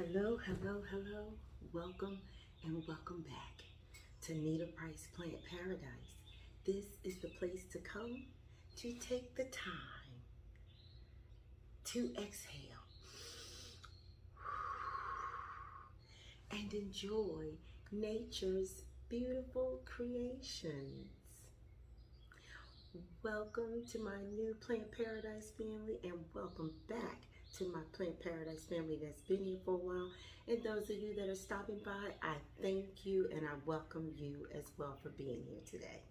Hello, hello, hello. Welcome and welcome back to Nita Price Plant Paradise. This is the place to come to take the time to exhale and enjoy nature's beautiful creations. Welcome to my new Plant Paradise family and welcome back to my Plant Paradise family that's been here for a while. And those of you that are stopping by, I thank you and I welcome you as well for being here today.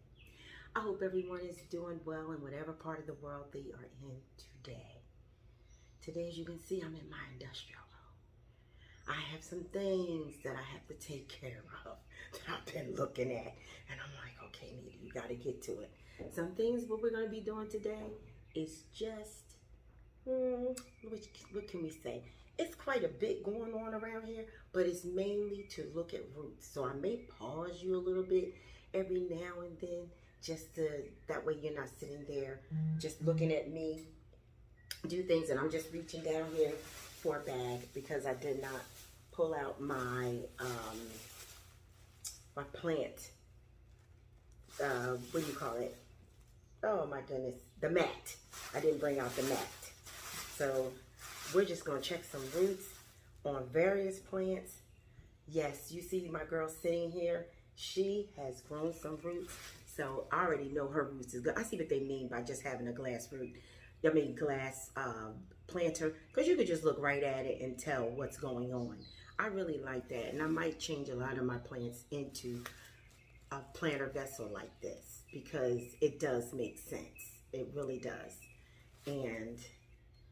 I hope everyone is doing well in whatever part of the world they are in today. Today, as you can see, I'm in my industrial room. I have some things that I have to take care of that I've been looking at. And I'm like, okay, Nita, you got to get to it. Some things what we're going to be doing today is just, what can we say? It's quite a bit going on around here, but it's mainly to look at roots. So I may pause you a little bit every now and then, just to, that way you're not sitting there just looking at me do things. And I'm just reaching down here for a bag because I did not pull out my, my plant, what do you call it? Oh my goodness, the mat. I didn't bring out the mat. So we're just gonna check some roots on various plants. Yes, you see my girl sitting here. She has grown some roots. So I already know her roots is good. I see what they mean by just having a glass glass planter, because you could just look right at it and tell what's going on. I really like that. And I might change a lot of my plants into a planter vessel like this because it does make sense. It really does. And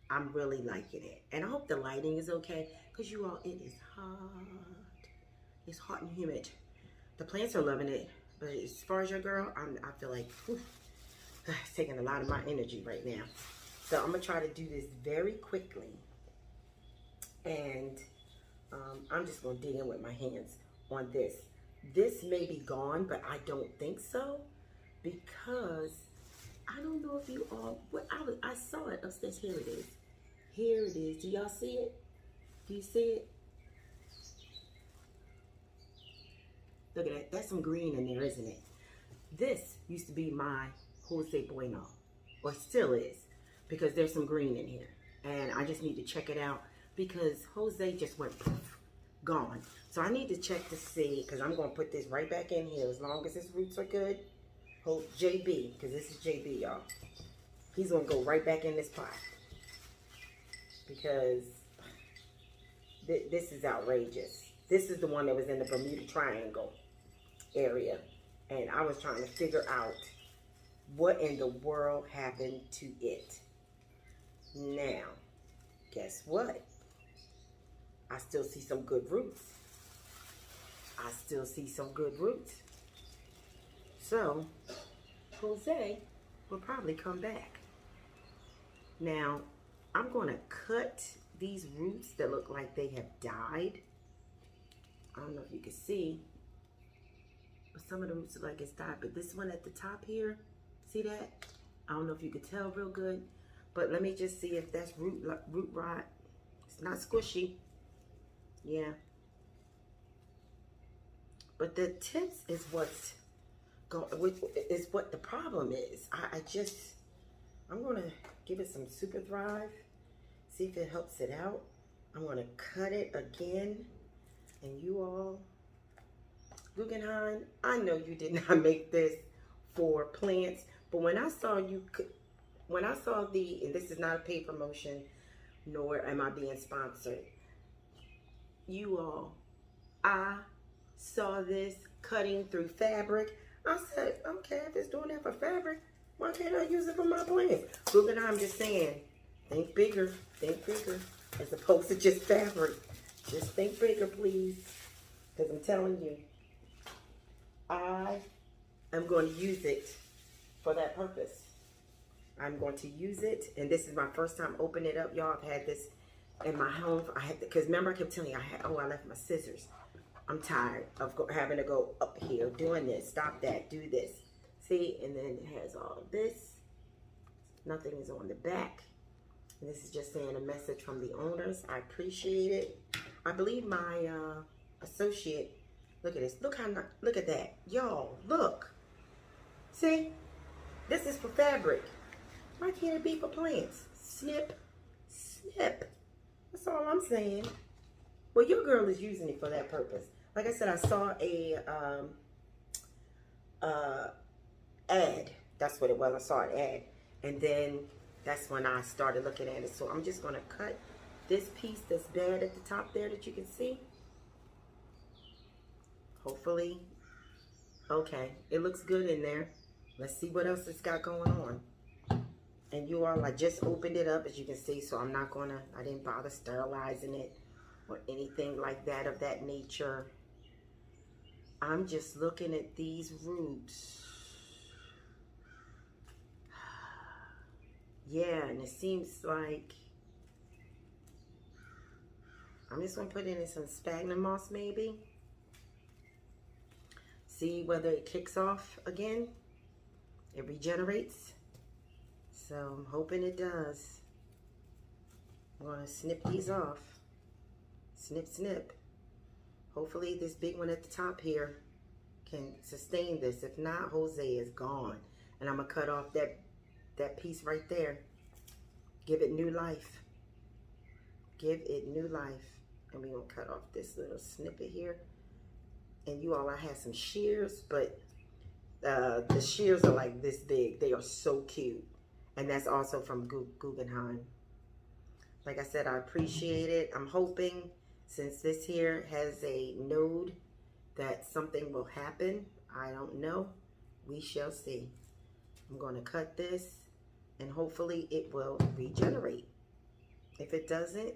I'm really liking it. And I hope the lighting is okay because you all, it is hot. It's hot and humid. The plants are loving it. But as far as your girl, I feel like it's taking a lot of my energy right now. So I'm going to try to do this very quickly. And I'm just going to dig in with my hands on this. This may be gone, but I don't think so because I don't know if you all, I saw it upstairs. Here it is. Here it is. Do y'all see it? Do you see it? Look at that. That's some green in there, isn't it? This used to be my Jose Bueno, or still is, because there's some green in here. And I just need to check it out because Jose just went poof, gone. So I need to check to see, because I'm going to put this right back in here as long as his roots are good. Hold JB, because this is JB, y'all. He's going to go right back in this pot because this is outrageous. This is the one that was in the Bermuda Triangle area. And I was trying to figure out what in the world happened to it. Now, guess what? I still see some good roots. I still see some good roots. So, Jose will probably come back. Now, I'm going to cut these roots that look like they have died. I don't know if you can see, but some of the roots look like it's died. But this one at the top here, see that? I don't know if you could tell real good, but let me just see if that's root rot. It's not squishy. Yeah. But the tips is what's is what the problem is. I'm gonna give it some Super Thrive, see if it helps it out. I'm gonna cut it again. And you all, Guggenheim, I know you did not make this for plants, but when I saw and this is not a paid promotion, nor am I being sponsored. You all, I saw this cutting through fabric. I said, okay, if it's doing that for fabric, why can't I use it for my plants? Guggenheim, just saying, think bigger, as opposed to just fabric. Just think bigger, please, because I'm telling you, I am going to use it for that purpose. I'm going to use it, and this is my first time opening it up, y'all. I've had this in my home. Because remember, I kept telling you, I left my scissors. I'm tired of having to go up here, doing this, stop that, do this. See, and then it has all of this. Nothing is on the back. And this is just saying a message from the owners. I appreciate it. I believe my associate, look at this. Look at that. Y'all, look. See? This is for fabric. Why can't it be for plants? Snip, snip. That's all I'm saying. Well, your girl is using it for that purpose. Like I said, I saw a ad. That's what it was. I saw an ad. And then that's when I started looking at it. So I'm just going to cut this piece that's bad at the top there that you can see. Hopefully. Okay. It looks good in there. Let's see what else it's got going on. And you all, I just opened it up, as you can see, so I'm not gonna, I didn't bother sterilizing it or anything like that of that nature. I'm just looking at these roots. Yeah, and it seems like I'm just gonna put in some sphagnum moss maybe. See whether it kicks off again. It regenerates. So I'm hoping it does. I'm gonna snip these off. Snip, snip. Hopefully this big one at the top here can sustain this. If not, Jose is gone. And I'm gonna cut off that piece right there. Give it new life. Give it new life. And we're gonna cut off this little snippet here. And you all, I had some shears, but the shears are like this big. They are so cute. And that's also from Guggenheim. Like I said, I appreciate it. I'm hoping, since this here has a node, that something will happen. I don't know. We shall see. I'm going to cut this, and hopefully it will regenerate. If it doesn't,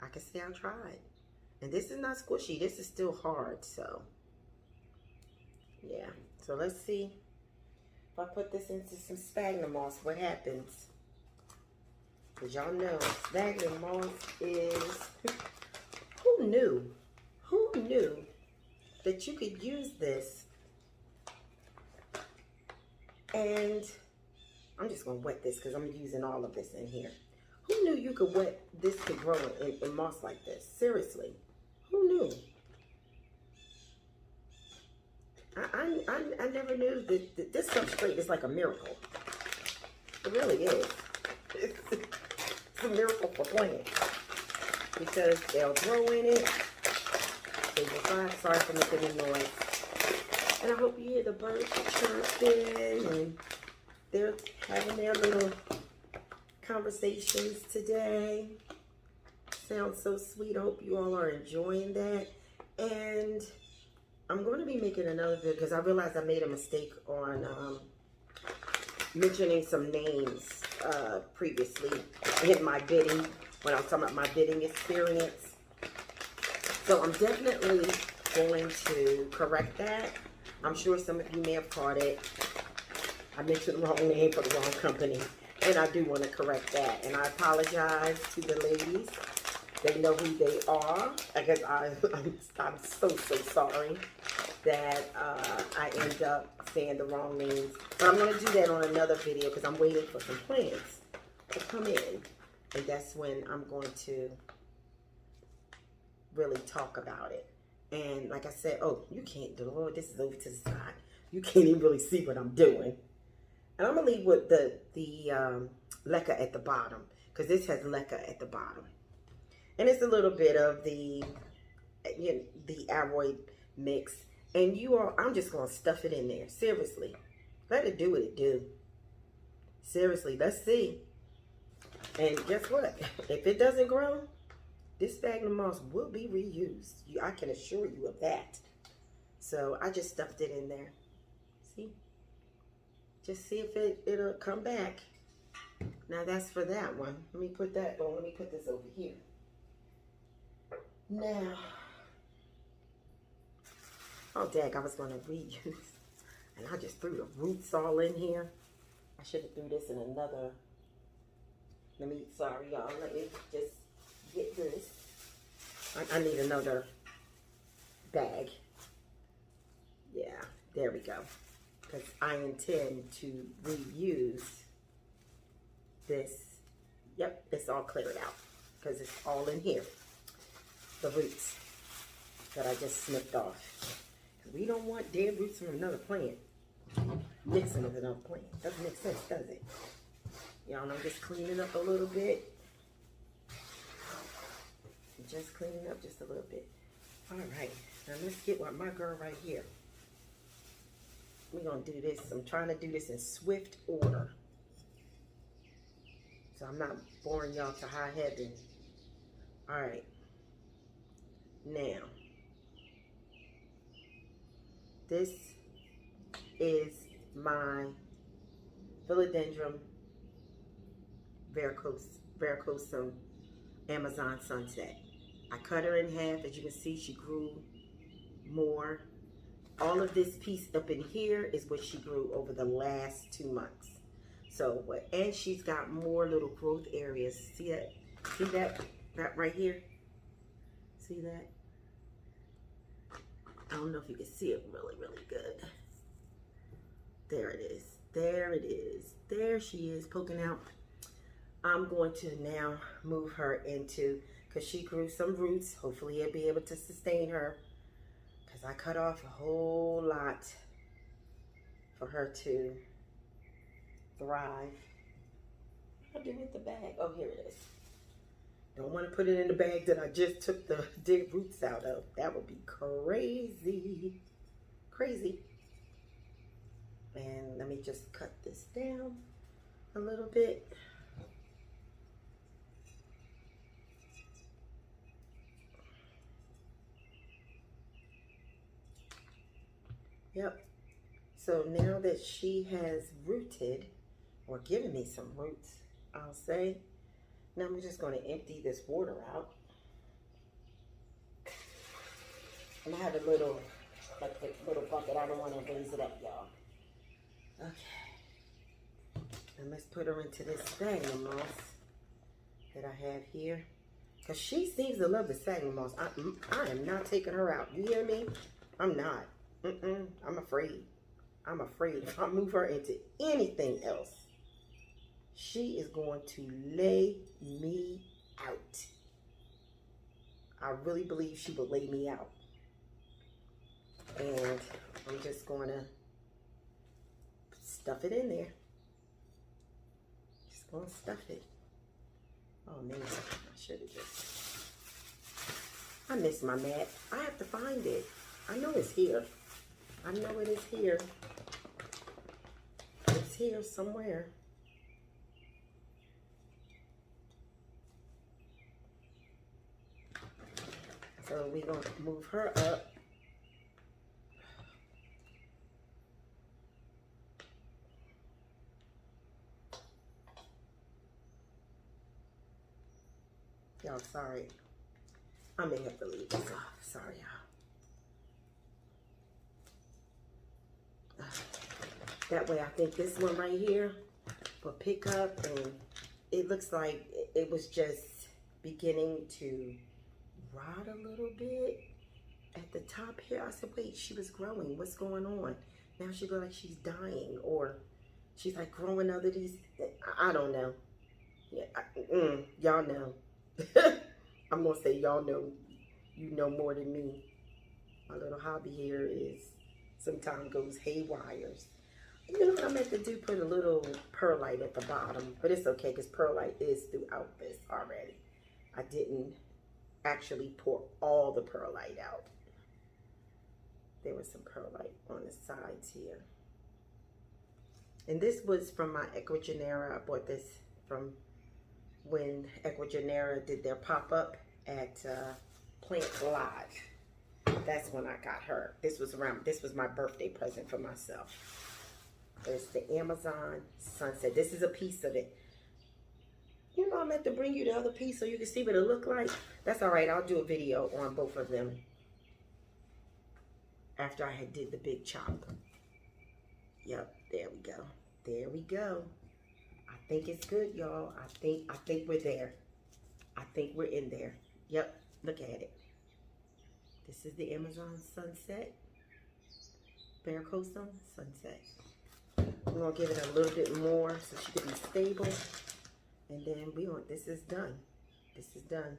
I can say I tried. And this is not squishy. This is still hard, so. Yeah. So let's see. If I put this into some sphagnum moss, what happens? Because y'all know sphagnum moss is, who knew? Who knew that you could use this? And I'm just going to wet this because I'm using all of this in here. Who knew you could wet this to grow in moss like this? Seriously. Who knew? I never knew that this substrate is like a miracle. It really is. It's a miracle for plants. Because they'll grow in it. They will find, sorry for making the noise. And I hope you hear the birds chirping and they're having their little conversations today. Sounds so sweet. I hope you all are enjoying that. And I'm going to be making another video because I realized I made a mistake on mentioning some names previously in my bidding, when I was talking about my bidding experience. So I'm definitely going to correct that. I'm sure some of you may have caught it. I mentioned the wrong name for the wrong company, and I do want to correct that. And I apologize to the ladies. They know who they are, because I'm so sorry that I end up saying the wrong names. But I'm going to do that on another video because I'm waiting for some plants to come in. And that's when I'm going to really talk about it. And like I said, oh, you can't do it. This is over to the side. You can't even really see what I'm doing. And I'm going to leave with the leca at the bottom, because this has leca at the bottom. And it's a little bit of the aroid mix. And you all, I'm just going to stuff it in there. Seriously. Let it do what it do. Seriously, let's see. And guess what? If it doesn't grow, this sphagnum moss will be reused. I can assure you of that. So I just stuffed it in there. See? Just see if it'll come back. Now that's for that one. Let me put that on. Let me put this over here. Now, oh dang, I was going to reuse, and I just threw the roots all in here. I should have threw this in another, sorry y'all, let me just get this. I need another bag. Yeah, there we go. Because I intend to reuse this. Yep, it's all cleared out because it's all in here. the roots that I just snipped off. We don't want dead roots from another plant mixing with another plant. Doesn't make sense, does it? Y'all know, I'm just cleaning up a little bit. Just cleaning up just a little bit. All right, now let's get with my girl right here. We're gonna do this. I'm trying to do this in swift order, so I'm not boring y'all to high heaven. All right, now this is my philodendron varicosum Amazon sunset. I cut her in half. As you can see, she grew more. All of this piece up in here is what she grew over the last 2 months. So, and she's got more little growth areas. See that? See that? That right here? See that? I don't know if you can see it really, really good. There it is. There it is. There she is poking out. I'm going to now move her into, because she grew some roots. Hopefully it'll be able to sustain her, because I cut off a whole lot for her to thrive. What do I do with the bag? Oh, here it is. Don't want to put it in the bag that I just took the dead roots out of. That would be crazy. Crazy. And let me just cut this down a little bit. Yep. So now that she has rooted, or given me some roots, I'll say, now I'm just going to empty this water out. And I have a little, like a little bucket. I don't want to raise it up, y'all. Okay. And let's put her into this sphagnum moss that I have here. Because she seems to love the sphagnum moss. I am not taking her out. You hear me? I'm not. I'm afraid. I'm afraid if I move her into anything else, she is going to lay me out. I really believe she will lay me out. And I'm just going to stuff it in there. Just going to stuff it. Oh man, I should have just... I miss my mat. I have to find it. I know it's here. I know it is here. It's here somewhere. So we're going to move her up. Y'all, sorry. I may have to leave this off. Sorry, y'all. That way I think this one right here will pick up, and it looks like it was just beginning to rot a little bit at the top here. I said, wait, she was growing. What's going on? Now she looks like she's dying, or she's like growing out of these. I don't know. Yeah, y'all know. I'm going to say y'all know. You know more than me. My little hobby here is sometimes goes haywire. You know what I meant to do? Put a little perlite at the bottom. But it's okay because perlite is throughout this already. I didn't actually pour all the perlite out. There was some perlite on the sides here. And this was from my Ecuagenera. I bought this from when Ecuagenera did their pop-up at Plant Live. That's when I got her. This was my birthday present for myself. There's the Amazon Sunset. This is a piece of it. You know, I meant to bring you the other piece so you can see what it looked like. That's all right. I'll do a video on both of them after I had did the big chop. Yep, there we go. There we go. I think it's good, y'all. I think we're there. I think we're in there. Yep, look at it. This is the Amazon Sunset. Varicosum Sunset. I'm going to give it a little bit more so she can be stable. And then this is done. This is done.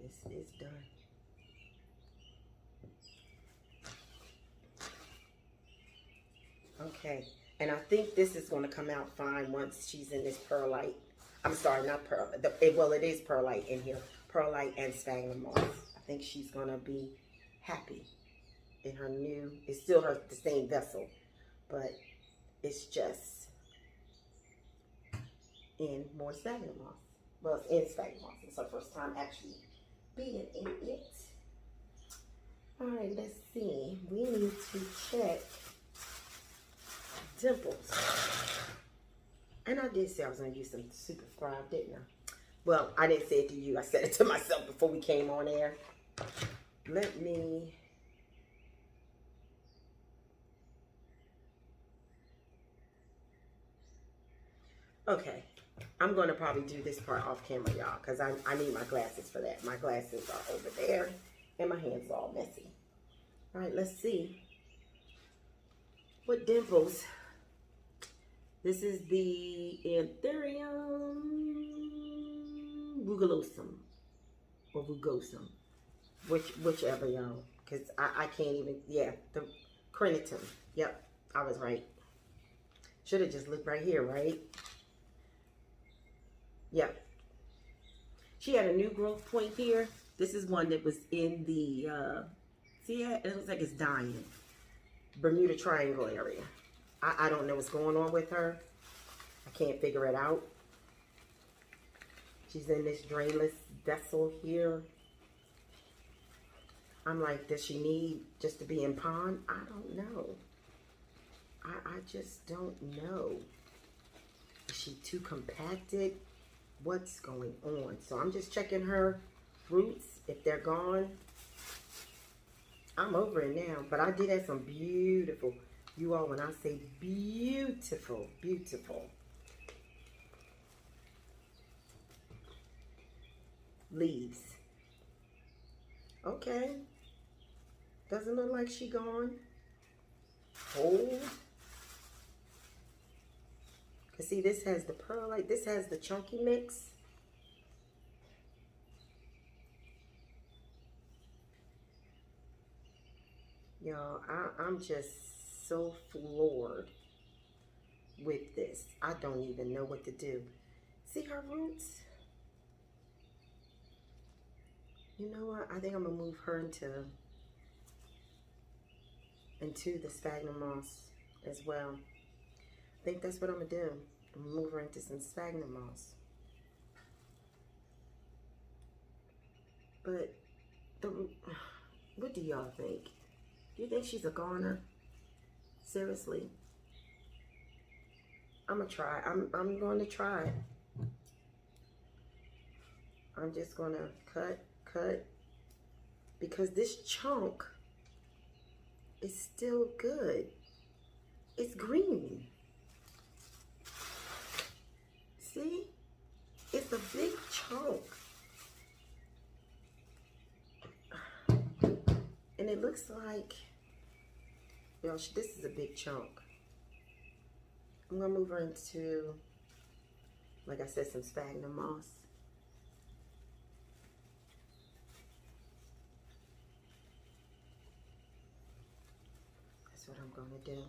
This is done. Okay, and I think this is going to come out fine once she's in this perlite. I'm sorry, not pearl. Well, it is perlite in here. Perlite and sphagnum moss. I think she's going to be happy in her new, it's still the same vessel, but it's just in more sphagnum moss. Well, it's in sphagnum moss. It's her first time actually being in it. All right, let's see. We need to check dimples. And I did say I was going to use some Super Thrive, didn't I? Well, I didn't say it to you. I said it to myself before we came on air. Let me... Okay. I'm going to probably do this part off camera, y'all, because I need my glasses for that. My glasses are over there, and my hands are all messy. All right, let's see. What dimples? This is the Anthurium rugulosum, or rugosum, whichever, y'all, because I can't even, yeah, the crinitum. Yep, I was right. Should have just looked right here, right? Yep. She had a new growth point here. This is one that was in the, see it? It looks like it's dying. Bermuda Triangle area. I don't know what's going on with her. I can't figure it out. She's in this drainless vessel here. I'm like, does she need just to be in pond? I don't know. I just don't know. Is she too compacted? What's going on? So I'm just checking her roots. If they're gone, I'm over it now. But I did have some beautiful, you all, when I say beautiful, beautiful leaves. Okay. Doesn't look like she gone. Hold. Cause see, this has the perlite. This has the chunky mix. Y'all, I'm just so floored with this. I don't even know what to do. See her roots? You know what? I think I'm gonna move her into the sphagnum moss as well. I think that's what I'm gonna do. I'm gonna move her into some sphagnum moss. But what do y'all think? Do you think she's a goner? Seriously? I'm gonna try. I'm going to try it. I'm just gonna cut, because this chunk is still good. It's green. See? It's a big chunk. And it looks like, you know, this is a big chunk. I'm gonna move her into, like I said, some sphagnum moss. That's what I'm gonna do.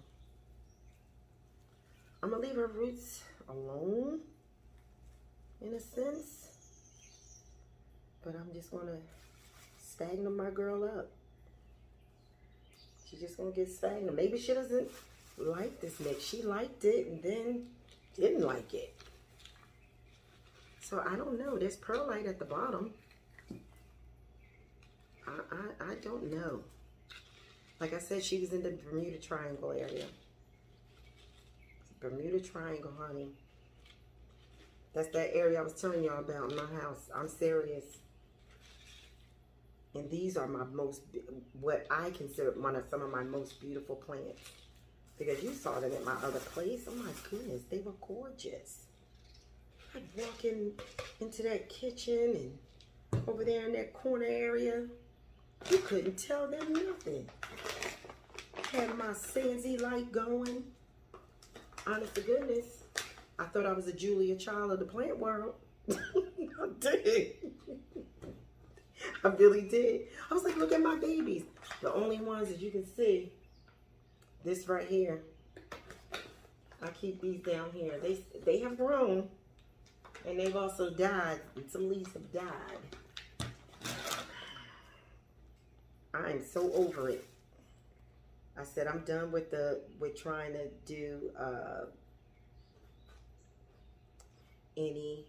I'm gonna leave her roots alone, in a sense, but I'm just gonna sphagnum my girl up. She's just gonna get sphagnum. Maybe she doesn't like this mix. She liked it and then didn't like it. So I don't know. There's perlite at the bottom. I don't know. Like I said, she was in the Bermuda Triangle area. Bermuda Triangle, honey. That's that area I was telling y'all about in my house. I'm serious. And these are my most, what I consider some of my most beautiful plants. Because you saw them at my other place. Oh my goodness, they were gorgeous. I'd walk into that kitchen and over there in that corner area. You couldn't tell them nothing. Had my Sansi light going. Honest to goodness, I thought I was a Julia Child of the plant world. I did. I really did. I was like, look at my babies. The only ones that you can see, this right here. I keep these down here. They have grown, and they've also died. And some leaves have died. I am so over it. I said I'm done with trying to do any.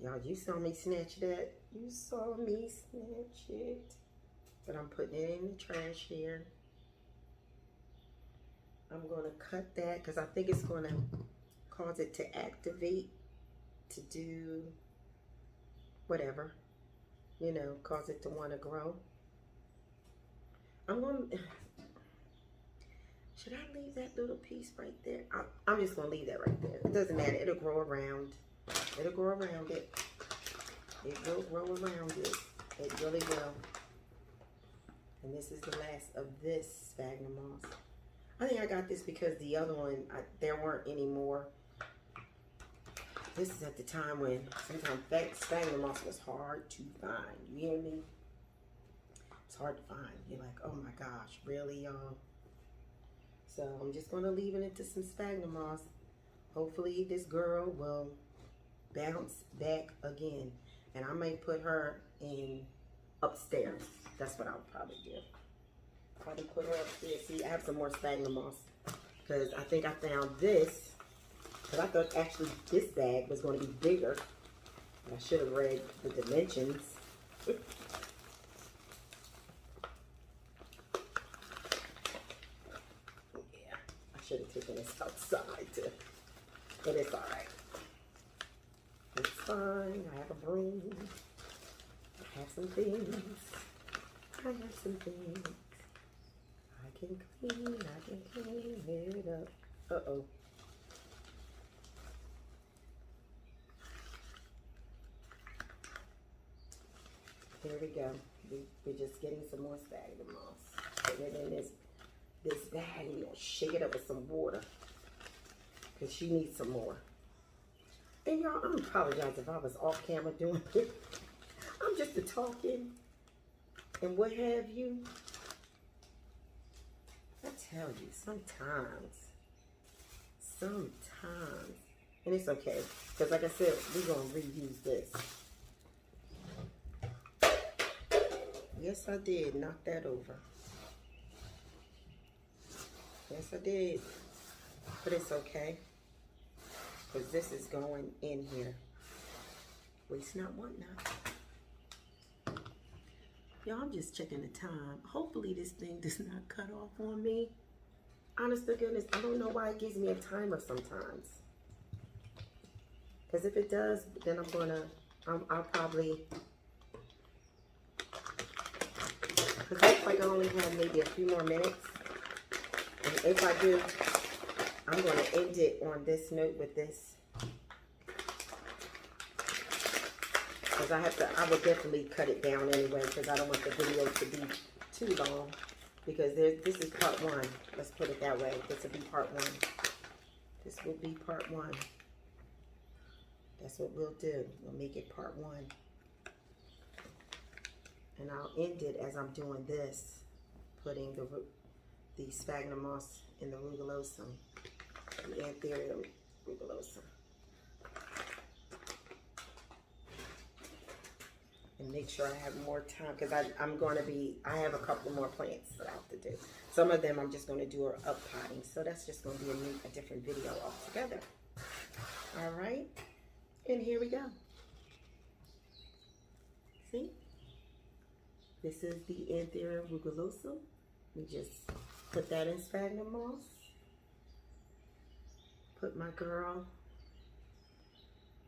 Y'all, you saw me snatch that. You saw me snatch it. But I'm putting it in the trash here. I'm going to cut that because I think it's going to cause it to activate to do whatever. You know, cause it to want to grow. Should I leave that little piece right there? I'm just going to leave that right there. It doesn't matter. It'll grow around. It'll grow around it. It will grow around it. It really will. And this is the last of this sphagnum moss. I think I got this because the other one, there weren't any more. This is at the time when sometimes sphagnum moss was hard to find. You hear me? It's hard to find. You're like, oh my gosh, really, y'all? So I'm just going to leave it into some sphagnum moss. Hopefully this girl will bounce back again. And I may put her in upstairs. That's what I'll probably do. Probably put her upstairs. See, I have some more sphagnum moss. Because I think I found this. Because I thought actually this bag was going to be bigger. I should have read the dimensions. Yeah, I should have taken this outside too. But it's alright. It's fine. I have a broom. I have some things. I have some things. I can clean it up. Uh-oh. Here we go. We're just getting some more sphagnum moss. Put it in this bag. We're going to shake it up with some water. Because she needs some more. And y'all, I apologize if I was off camera doing it. I'm just a talking and what have you. I tell you, sometimes, and it's okay, because like I said, we're going to reuse this. Yes, I did knock that over. Yes, I did, but it's okay, because this is going in here. Waste not, want not. Y'all, I'm just checking the time. Hopefully this thing does not cut off on me. Honest to goodness, I don't know why it gives me a timer sometimes. Because if it does, then I'll probably, because it looks like I only have maybe a few more minutes. And if I do, I'm going to end it on this note with this. Because I would definitely cut it down anyway, because I don't want the video to be too long. Because this is part one. Let's put it that way. This will be part one. This will be part one. That's what we'll do. We'll make it part one. And I'll end it as I'm doing this. Putting the sphagnum moss in the rugulosum. The anthurium rugulosum. And make sure I have more time, because I have a couple more plants that I have to do. Some of them I'm just going to do up potting, so that's just going to be a different video altogether. All right, and here we go. See, this is the anthurium rugulosum. We just put that in sphagnum moss. Put my girl.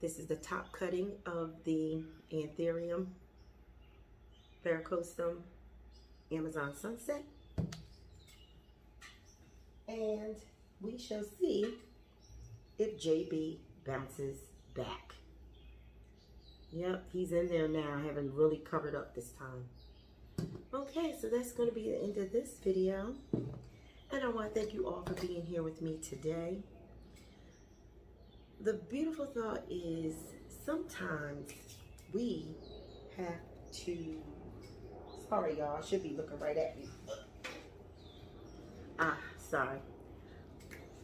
This is the top cutting of the anthurium varicosum Amazon Sunset. And we shall see if JB bounces back. Yep, he's in there now. I haven't really covered up this time. Okay, so that's going to be the end of this video. And I want to thank you all for being here with me today. The beautiful thought is sometimes we have to, sorry y'all, I should be looking right at you. Sorry.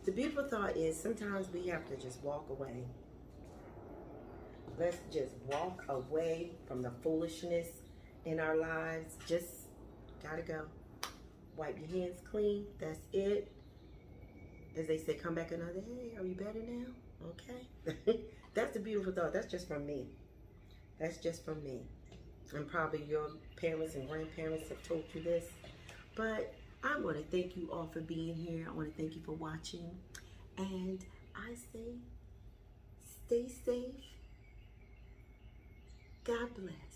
The beautiful thought is sometimes we have to just walk away. Let's just walk away from the foolishness in our lives. Just gotta go. Wipe your hands clean. That's it. As they say, come back another day. Are you better now? Okay. That's the beautiful thought. That's just from me. That's just from me. And probably your parents and grandparents have told you this. But I want to thank you all for being here. I want to thank you for watching. And I say, stay safe. God bless.